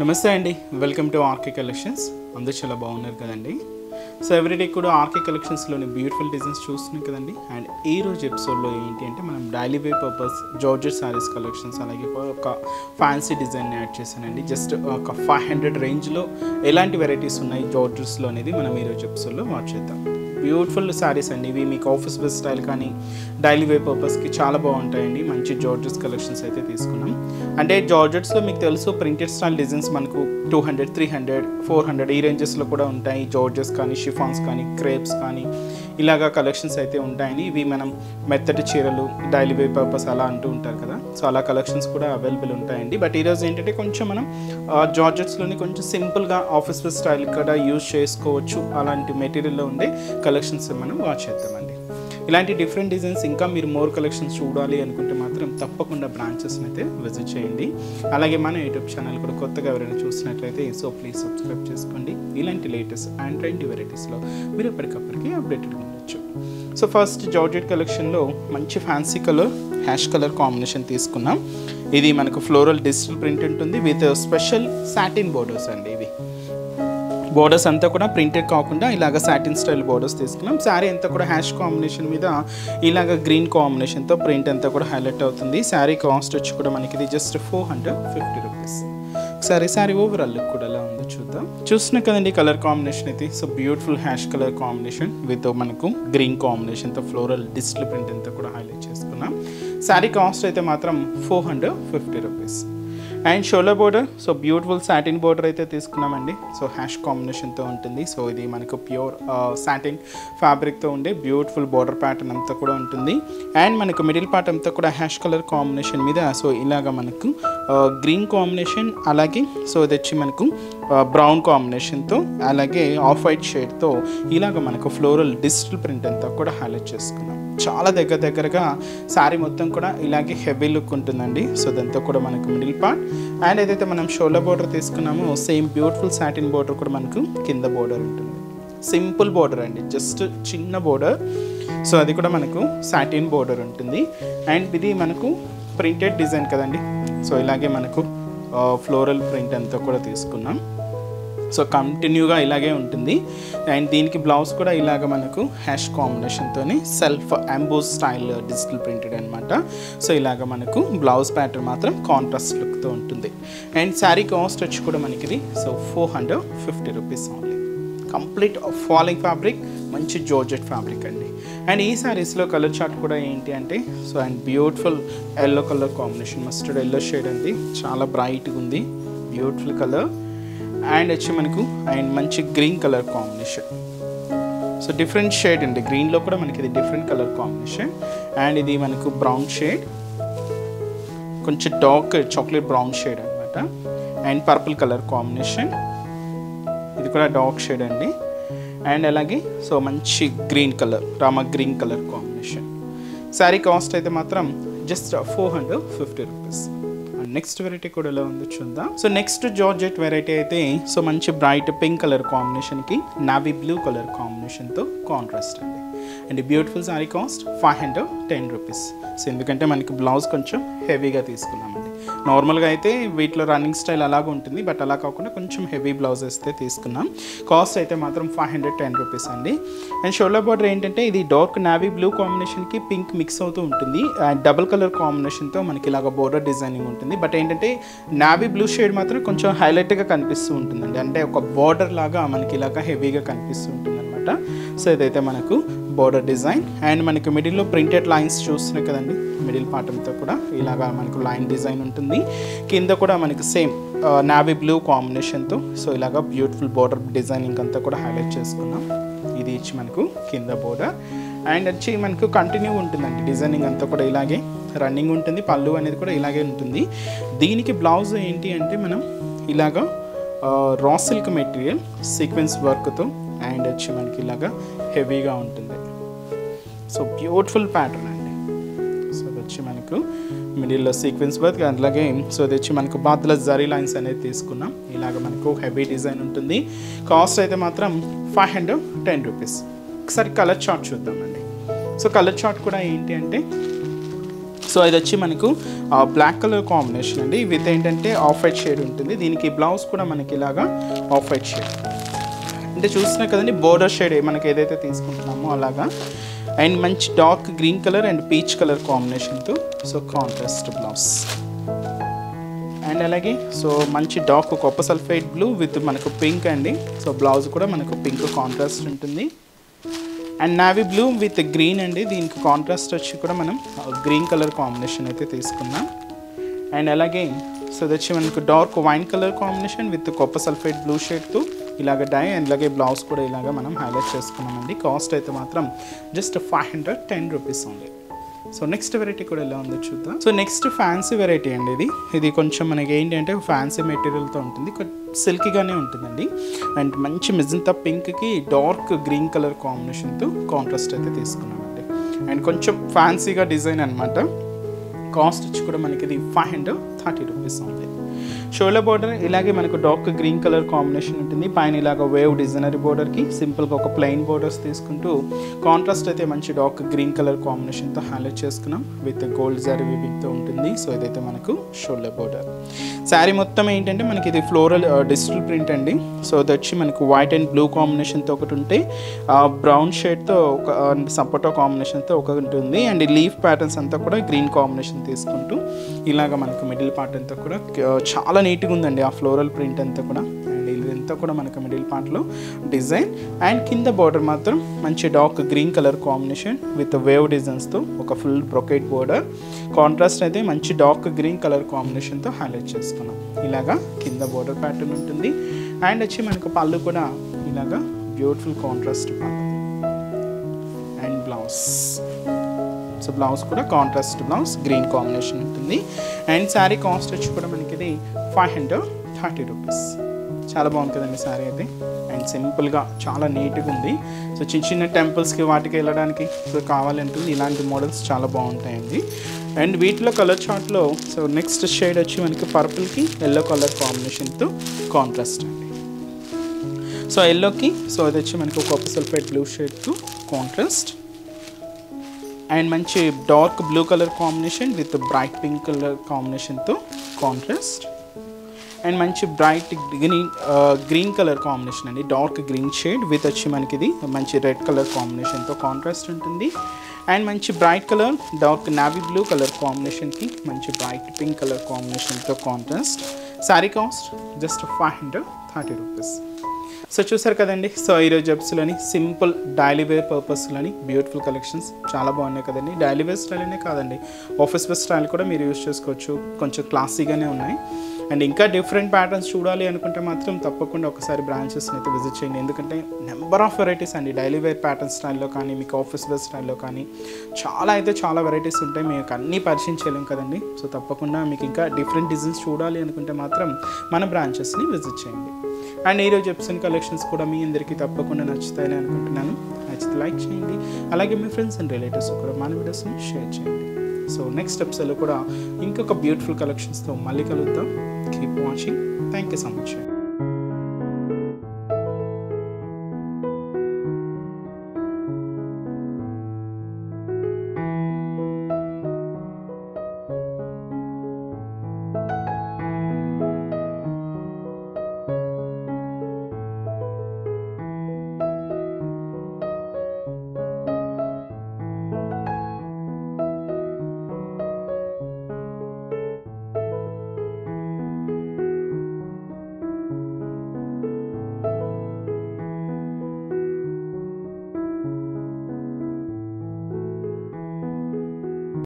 నమస్తే అండి, welcome to RK collections. అందరూ చాలా బాగున్నారు కదండి. సో ఎవ్రీడే కూడా ఆర్కే కలెక్షన్స్లోని బ్యూటిఫుల్ డిజైన్స్ చూస్తున్నాం కదండి. అండ్ ఈ రోజు ఎపిసోడ్లో ఏంటి అంటే మనం daily wear purpose georgette saris collections అలాగే ఒక ఫ్యాన్సీ డిజైన్ యాడ్ చేశానండి. జస్ట్ ఒక 500 రేంజ్లో ఎలాంటి వెరైటీస్ ఉన్నాయి జార్జెట్స్లో అనేది మనం ఈరోజు ఎపిసోడ్లో వాచ్ చేద్దాం. బ్యూటిఫుల్ శారీస్ అండి ఇవి. మీకు ఆఫీస్ బేస్ స్టైల్ కానీ డైలీ వేర్ పర్పస్కి చాలా బాగుంటాయండి. మంచి జార్జెట్స్ కలెక్షన్స్ అయితే తీసుకున్నాం. అంటే జార్జెట్స్లో మీకు తెలుసు ప్రింటెడ్ స్టైల్ డిజైన్స్ మనకు 200, 300, 400 ఈ రేంజెస్లో కూడా ఉంటాయి. జార్జెస్ కానీ షిఫాన్స్ కానీ క్రేప్స్ కానీ ఇలాగా కలెక్షన్స్ అయితే ఉంటాయని. ఇవి మనం మెత్తటి చీరలు డైలీ వేర్ పర్పస్ అలా అంటూ ఉంటారు కదా, సో అలా కలెక్షన్స్ కూడా అవైలబుల్ ఉంటాయండి. బట్ ఈరోజు ఏంటంటే కొంచెం మనం జార్జెట్స్లోని కొంచెం సింపుల్గా ఆఫీస్ బేస్ స్టైల్ కూడా యూజ్ చేసుకోవచ్చు అలాంటి మెటీరియల్లో ఉండే కలెక్షన్స్ మనం వాచ్ చేద్దామండి. ఇలాంటి డిఫరెంట్ డిజైన్స్ ఇంకా మీరు మోర్ కలెక్షన్స్ చూడాలి అనుకుంటే మాత్రం తప్పకుండా బ్రాంచెస్ని అయితే విజిట్ చేయండి. అలాగే మన యూట్యూబ్ ఛానల్ కూడా కొత్తగా ఎవరైనా చూసినట్లయితే సో ప్లీజ్ సబ్స్క్రైబ్ చేసుకోండి. ఇలాంటి లేటెస్ట్ అండ్ ట్రెండీ వెరైటీస్లో మీరు ఎప్పటికప్పటికి అప్డేటెడ్ ఉండొచ్చు. సో ఫస్ట్ జార్జెట్ కలెక్షన్లో మంచి fancy colour ash colour combination తీసుకున్నాం. ఇది మనకు ఫ్లోరల్ డిజిటల్ ప్రింట్ ఉంటుంది విత్ స్పెషల్ సాటిన్ బోర్డర్స్ అండి. ఇవి బోర్డర్స్ అంతా కూడా ప్రింటెడ్ కాకుండా ఇలాగ సాటిన్ స్టైల్ బోర్డర్స్ తీసుకున్నాం. శారీ అంతా కూడా హ్యాష్ కాంబినేషన్ మీద ఇలాగ గ్రీన్ కాంబినేషన్తో ప్రింట్ అంతా కూడా హైలైట్ అవుతుంది. శారీ కాస్ట్ వచ్చి కూడా మనకి ఇది just 450 rupees. Sari overall look కూడా ఎలా ఉందో చూద్దాం. చూస్తున్నా కదండి కలర్ కాంబినేషన్ అయితే. So beautiful ash colour combination with మనకు గ్రీన్ కాంబినేషన్తో ఫ్లోరల్ డిజిటల్ ప్రింట్ అంతా కూడా హైలైట్ చేసుకున్నాం. శారీ కాస్ట్ అయితే మాత్రం 450 rupees. And shoulder border, so beautiful satin border అయితే తీసుకున్నామండి. సో హ్యాష్ కాంబినేషన్తో ఉంటుంది. సో ఇది మనకు ప్యూర్ సాటిన్ ఫ్యాబ్రిక్తో ఉండే బ్యూటిఫుల్ బోర్డర్ ప్యాటర్న్ అంతా కూడా ఉంటుంది. అండ్ మనకు మిడిల్ పార్ట్ అంతా కూడా హ్యాష్ కలర్ కాంబినేషన్ మీద సో ఇలాగ మనకు గ్రీన్ కాంబినేషన్ అలాగే సో ఇది వచ్చి మనకు బ్రౌన్ కాంబినేషన్తో అలాగే ఆఫ్ వైట్ షేడ్తో ఇలాగ మనకు ఫ్లోరల్ డిజిటల్ ప్రింట్ అంతా కూడా హైలైట్ చేసుకున్నాం. చాలా దగ్గరగా శారీ మొత్తం కూడా ఇలాగే హెవీ లుక్ ఉంటుందండి. సో దాంతో కూడా మనకు మిడిల్ పార్ట్ అండ్ ఏదైతే మనం షోల్డర్ బోర్డర్ తీసుకున్నామో సేమ్ బ్యూటిఫుల్ సాటిన్ బోర్డర్ కూడా మనకు కింద బోర్డర్ ఉంటుంది. సింపుల్ బోర్డర్ అండి, జస్ట్ చిన్న బోర్డర్. సో అది కూడా మనకు సాటిన్ బోర్డర్ ఉంటుంది. అండ్ ఇది మనకు ప్రింటెడ్ డిజైన్ కదండి. సో ఇలాగే మనకు ఫ్లోరల్ ప్రింట్ అంతా కూడా తీసుకున్నాం. సో కంటిన్యూగా ఇలాగే ఉంటుంది. అండ్ దీనికి బ్లౌజ్ కూడా ఇలాగ మనకు హ్యాష్ కాంబినేషన్తోనే self emboss style digital printed అనమాట. సో ఇలాగ మనకు బ్లౌజ్ ప్యాటర్న్ మాత్రం కాంట్రాస్ట్ లుక్తో ఉంటుంది. అండ్ శారీ కాస్ట్ వచ్చి కూడా మనకి ఇది so 450 rupees only. Complete falling fabric, మంచి జార్జెట్ ఫ్యాబ్రిక్ అండి. అండ్ ఈ శారీస్లో కలర్ చార్ట్ కూడా ఏంటి అంటే so and beautiful yellow colour combination, mustard yellow shade అండి. చాలా బ్రైట్గా ఉంది, బ్యూటిఫుల్ కలర్. అండ్ వచ్చి మనకు అండ్ మంచి green colour combination. So different shade అండి, గ్రీన్లో కూడా మనకి ఇది డిఫరెంట్ కలర్ కాంబినేషన్. అండ్ ఇది మనకు బ్రౌన్ షేడ్, కొంచెం డార్క్ చాక్లెట్ బ్రౌన్ షేడ్ అనమాట. అండ్ పర్పుల్ కలర్ కాంబినేషన్, ఇది కూడా డార్క్ షేడ్ అండి. అండ్ అలాగే సో మంచి green colour, Rama green colour combination. Sari cost అయితే మాత్రం జస్ట్ 450 రూపీస్. నెక్స్ట్ వెరైటీ కూడా ఎలా ఉందో చూద్దాం. సో నెక్స్ట్ జార్జెట్ వెరైటీ అయితే సో మంచి బ్రైట్ పింక్ కలర్ కాంబినేషన్కి నావీ బ్లూ కలర్ కాంబినేషన్తో కాంట్రాస్ట్ అండి. And beautiful sari cost 510 rupees. So ఎందుకంటే మనకి బ్లౌజ్ కొంచెం హెవీగా తీసుకున్నామండి. నార్మల్గా అయితే వీటిలో రన్నింగ్ స్టైల్ అలాగ ఉంటుంది, బట్ అలా కాకుండా కొంచెం హెవీ బ్లౌజ్ అయితే తీసుకున్నాం. కాస్ట్ అయితే మాత్రం 510 రూపీస్ అండి. అండ్ షోల్డర్ బార్డర్ ఏంటంటే ఇది డార్క్ నావీ బ్లూ కాంబినేషన్కి పింక్ మిక్స్ అవుతూ ఉంటుంది. అండ్ డబుల్ కలర్ కాంబినేషన్తో మనకి ఇలాగ బోర్డర్ డిజైనింగ్ ఉంటుంది. బట్ ఏంటంటే నావీ బ్లూ షేడ్ మాత్రం కొంచెం హైలైట్గా కనిపిస్తూ ఉంటుందండి. అంటే ఒక బార్డర్ లాగా మనకి ఇలాగ హెవీగా కనిపిస్తూ ఉంటుంది అనమాట. సో ఇదైతే మనకు బోర్డర్ డిజైన్. అండ్ మనకు మిడిల్లో ప్రింటెడ్ లైన్స్ చూస్తున్నాయి కదండి. మిడిల్ పార్ట్ అంతా కూడా ఇలాగా మనకు లైన్ డిజైన్ ఉంటుంది. కింద కూడా మనకి సేమ్ నావీ బ్లూ కాంబినేషన్తో సో ఇలాగా బ్యూటిఫుల్ బోర్డర్ డిజైనింగ్ అంతా కూడా హైలైట్ చేసుకున్నాం. ఇది ఇచ్చి మనకు కింద బోర్డర్. అండ్ వచ్చి మనకు కంటిన్యూ ఉంటుందండి డిజైనింగ్ అంతా కూడా ఇలాగే రన్నింగ్ ఉంటుంది. పళ్ళు అనేది కూడా ఇలాగే ఉంటుంది. దీనికి బ్లౌజ్ ఏంటి అంటే మనం ఇలాగా రా సిల్క్ మెటీరియల్ సీక్వెన్స్ వర్క్తో అండ్ వచ్చి మనకి ఇలాగా హెవీగా ఉంటుంది. సో బ్యూటిఫుల్ ప్యాటర్న్ అండి. సో అది వచ్చి మనకు మిడిల్లో సీక్వెన్స్ వర్క్ అలాగే సో అది వచ్చి మనకు బాత్ల జరీ లైన్స్ అనేది తీసుకున్నాం. ఇలాగ మనకు హెవీ డిజైన్ ఉంటుంది. కాస్ట్ అయితే మాత్రం 510 రూపీస్. ఒకసారి కలర్ చార్ట్ చూద్దామండి. సో కలర్ చార్ట్ కూడా ఏంటి అంటే సో ఇది వచ్చి మనకు బ్లాక్ కలర్ కాంబినేషన్ అండి, విత్ ఏంటంటే ఆఫ్ వైట్ షేడ్ ఉంటుంది. దీనికి బ్లౌజ్ కూడా మనకి ఇలాగా ఆఫ్ వైట్ షేడ్ అంటే చూస్తున్నా కదండి, బోర్డర్ షేడ్ మనకి ఏదైతే తీసుకుంటున్నామో అలాగా. అండ్ మంచి dark green colour and peach colour కాంబినేషన్తో సో కాంట్రాస్ట్ బ్లౌజ్. అండ్ అలాగే సో మంచి dark copper sulphide blue with మనకు పింక్ అండి. సో బ్లౌజ్ కూడా మనకు పింక్ కాంట్రాస్ట్ ఉంటుంది. And navy blue with green అండి, దీనికి కాంట్రాస్ట్ వచ్చి కూడా మనం గ్రీన్ కలర్ కాంబినేషన్ అయితే తీసుకున్నాం. అండ్ అలాగే సో ఇది వచ్చి మనకు dark wine colour combination with copper sulphide blue షేడ్తో ఇలాగ డై. అండ్ అలాగే బ్లౌజ్ కూడా ఇలాగ మనం హైలైట్ చేసుకున్నామండి. కాస్ట్ అయితే మాత్రం జస్ట్ 510 రూపీస్ ఉంది. సో నెక్స్ట్ వెరైటీ కూడా ఎలా ఉందో చూద్దాం. సో నెక్స్ట్ ఫ్యాన్సీ వెరైటీ అండి. ఇది కొంచెం మనకి ఏంటి అంటే ఫ్యాన్సీ మెటీరియల్తో ఉంటుంది, సిల్కీగానే ఉంటుందండి. అండ్ మంచి మెజంతా పింక్కి డార్క్ గ్రీన్ కలర్ కాంబినేషన్తో కాంట్రాస్ట్ అయితే తీసుకున్నామండి. అండ్ కొంచెం ఫ్యాన్సీగా డిజైన్ అనమాట. కాస్ట్ వచ్చి కూడా మనకి ఇది 530 రూపీస్ ఉంది. షోల్డర్ బోర్డర్ ఇలాగే మనకు డార్క్ గ్రీన్ కలర్ కాంబినేషన్ ఉంటుంది. పైన ఇలాగ వేవ్ డిజైనరీ బోర్డర్కి సింపుల్గా ఒక ప్లెయిన్ బోర్డర్స్ తీసుకుంటూ కాంట్రాస్ట్ అయితే మంచి డార్క్ గ్రీన్ కలర్ కాంబినేషన్తో హైలైట్ చేసుకున్నాం. విత్ గోల్డ్ జరీ వీవింగ్తో ఉంటుంది. సో ఇదైతే మనకు షోల్డర్ బోర్డర్. శారీ మొత్తం ఏంటంటే మనకి ఇది ఫ్లోరల్ డిజిటల్ ప్రింట్ అండి. సో అది వచ్చి మనకు వైట్ అండ్ బ్లూ కాంబినేషన్తో ఒకటి ఉంటే, బ్రౌన్ షేడ్తో ఒక సపోటా కాంబినేషన్తో ఒకటి ఉంటుంది. అండ్ లీఫ్ ప్యాటర్న్స్ అంతా కూడా గ్రీన్ కాంబినేషన్ తీసుకుంటూ ఇలాగ మనకు మిడిల్ పార్ట్ అంతా కూడా చాలా నీట్గా ఉందండి ఆ ఫ్లోరల్ ప్రింట్ అంతా కూడా. అండ్ ఇదంతా కూడా మనకు మిడిల్ పార్ట్లో డిజైన్. అండ్ కింద బార్డర్ మాత్రం మంచి dark green colour combination with wave డిజైన్స్తో ఒక ఫుల్ బ్రొకెట్ బోర్డర్. కాంట్రాస్ట్ అయితే మంచి డార్క్ గ్రీన్ కలర్ కాంబినేషన్తో హైలైట్ చేసుకున్నాం. ఇలాగా కింద బోర్డర్ ప్యాటర్న్ ఉంటుంది. అండ్ వచ్చి మనకు పళ్ళు కూడా ఇలాగా బ్యూటిఫుల్ కాంట్రాస్ట్ పళ్ళు. అండ్ బ్లౌజ్, సో బ్లౌజ్ కూడా కాంట్రాస్ట్ బ్లౌజ్ గ్రీన్ కాంబినేషన్ ఉంటుంది. అండ్ శారీ కాస్ట్ వచ్చి కూడా మనకి ఇది 530 రూపీస్. చాలా బాగుంది కదండి శారీ అయితే. అండ్ సింపుల్గా చాలా నీట్గా ఉంది. సో చిన్న చిన్న టెంపుల్స్కి వాటికి వెళ్ళడానికి సో కావాలంటుంది ఇలాంటి మోడల్స్ చాలా బాగుంటాయండి. అండ్ వీటిలో కలర్ చార్ట్లో సో నెక్స్ట్ షేడ్ వచ్చి మనకి పర్పుల్కి ఎల్లో కలర్ కాంబినేషన్తో కాంట్రాస్ట్ అండి. సో ఎల్లోకి సో అది వచ్చి మనకి ఒక కాపర్ సల్ఫైడ్ బ్లూ షేడ్తో కాంట్రాస్ట్. అండ్ మంచి dark blue colour combination with bright pink colour కాంబినేషన్తో కాంట్రాస్ట్. అండ్ మంచి బ్రైట్ గ్రీన్ కలర్ కాంబినేషన్ అండి, డార్క్ గ్రీన్ షేడ్ విత్ వచ్చి మనకి ఇది మంచి రెడ్ కలర్ కాంబినేషన్తో కాంట్రాస్ట్ ఉంటుంది. అండ్ మంచి bright colour dark navy blue colour కాంబినేషన్కి మంచి బ్రైట్ పింక్ కలర్ కాంబినేషన్తో కాంట్రాస్ట్. శారీ కాస్ట్ జస్ట్ 530 రూపీస్. సో చూసారు కదండి. సో ఈరోజు ఎపిసోడ్లోని సింపుల్ డైలీ వేర్ పర్పస్లోని బ్యూటిఫుల్ కలెక్షన్స్ చాలా బాగున్నాయి కదండి. డైలీ వేర్ స్టైల్ అనే కాదండి, ఆఫీస్ వేర్ స్టైల్ కూడా మీరు యూజ్ చేసుకోవచ్చు. కొంచెం క్లాసీగానే ఉన్నాయి. అండ్ ఇంకా డిఫరెంట్ ప్యాటర్న్స్ చూడాలి అనుకుంటే మాత్రం తప్పకుండా ఒకసారి బ్రాంచెస్ని అయితే విజిట్ చేయండి. ఎందుకంటే నెంబర్ ఆఫ్ వెరైటీస్ అండి, డైలీ వేర్ ప్యాటర్న్ స్టైల్లో కానీ మీకు ఆఫీస్ వేర్ స్టైల్లో కానీ చాలా వెరైటీస్ ఉంటాయి. మీకు అన్నీ పరిచయం చేయలేం కదండి. సో తప్పకుండా మీకు ఇంకా డిఫరెంట్ డిజైన్స్ చూడాలి అనుకుంటే మాత్రం మన బ్రాంచెస్ని విజిట్ చేయండి. అండ్ ఈరోజు ఎపిసోడ్ కలెక్షన్స్ కూడా మీ అందరికీ తప్పకుండా నచ్చుతాయని అనుకుంటున్నాను. నచ్చితే లైక్ చేయండి. అలాగే మీ ఫ్రెండ్స్ అండ్ రిలేటివ్స్ కూడా మన వీడియోస్ని షేర్ చేయండి. సో నెక్స్ట్ ఎపిసోడ్లో కూడా ఇంకొక బ్యూటిఫుల్ కలెక్షన్స్తో మళ్ళీ కలుద్దాం. Keep watching. Thank you so much.